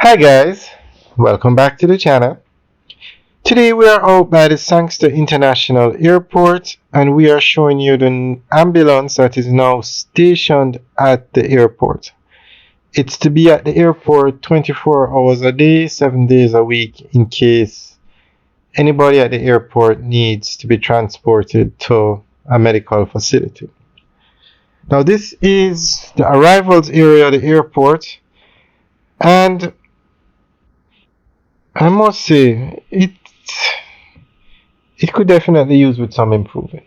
Hi guys, welcome back to the channel. Today we are out by the Sangster International Airport and we are showing you the ambulance that is now stationed at the airport. It's to be at the airport 24 hours a day, 7 days a week in case anybody at the airport needs to be transported to a medical facility. Now this is the arrivals area of the airport, and I must say it could definitely use with some improving.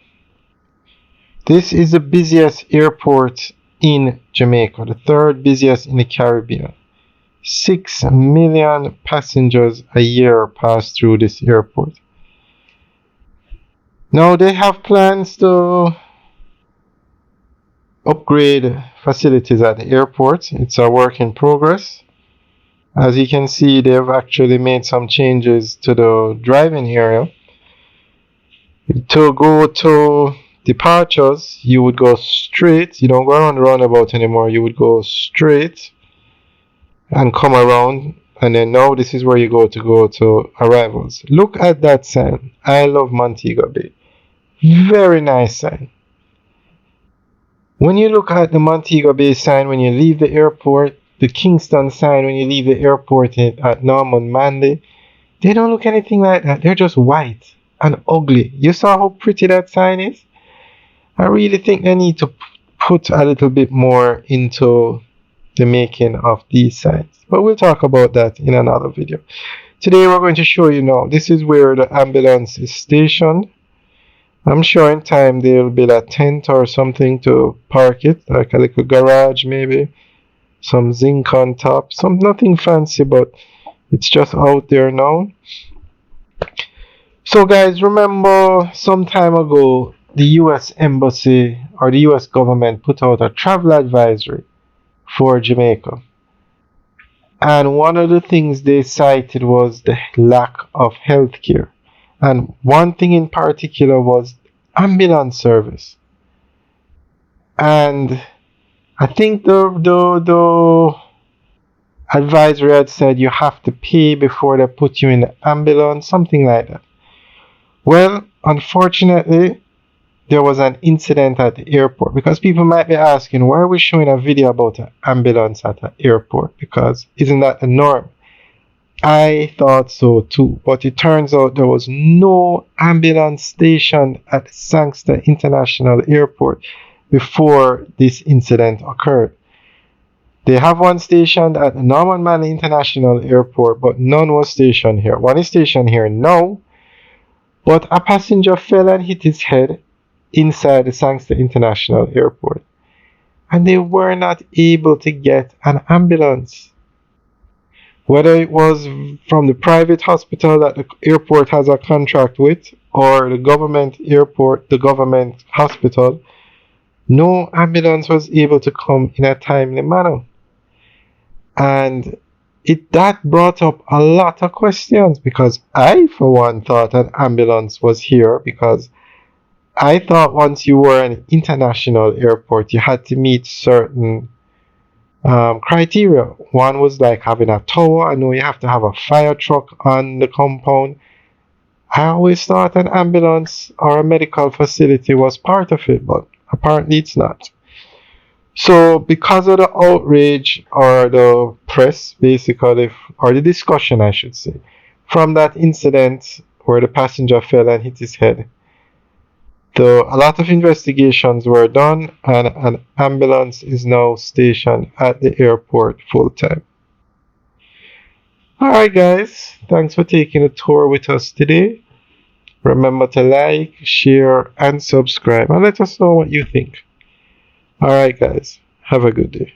This is the busiest airport in Jamaica, the third busiest in the Caribbean. 6 million passengers a year pass through this airport. Now they have plans to upgrade facilities at the airport. It's a work in progress. As you can see, they've actually made some changes to the driving area. To go to departures, you would go straight. You don't go around the roundabout anymore. You would go straight and come around. And then now this is where you go to arrivals. Look at that sign. I love Montego Bay. Very nice sign. When you look at the Montego Bay sign when you leave the airport, the Kingston sign when you leave the airport at Norman Manley, they don't look anything like that. They're just white and ugly. You saw how pretty that sign is? I really think they need to put a little bit more into the making of these signs. But we'll talk about that in another video. Today we're going to show you now. This is where the ambulance is stationed. I'm sure in time they'll build a tent or something to park it, like a little garage maybe. Some zinc on top. Nothing fancy, but it's just out there now. So guys, remember some time ago the US Embassy or the US government put out a travel advisory for Jamaica. And one of the things they cited was the lack of health care. And one thing in particular was ambulance service. And I think the advisory had said you have to pay before they put you in the ambulance, something like that. Well, unfortunately, there was an incident at the airport, because people might be asking, why are we showing a video about an ambulance at an airport? Because isn't that the norm? I thought so too, but it turns out there was no ambulance stationed at Sangster International Airport before this incident occurred. They have one stationed at Norman Manley International Airport, but none was stationed here. One is stationed here now, but a passenger fell and hit his head inside the Sangster International Airport, and they were not able to get an ambulance. Whether it was from the private hospital that the airport has a contract with, or the government airport, the government hospital, no ambulance was able to come in a timely manner. And that brought up a lot of questions, because I, for one, thought an ambulance was here, because I thought once you were an international airport, you had to meet certain criteria. One was like having a tower. I know you have to have a fire truck on the compound. I always thought an ambulance or a medical facility was part of it, but apparently it's not. So because of the outrage or the press, basically, or the discussion, I should say, from that incident where the passenger fell and hit his head, a lot of investigations were done, and an ambulance is now stationed at the airport full time. Alright guys, thanks for taking a tour with us today. Remember to like, share, and subscribe, and let us know what you think. Alright guys, have a good day.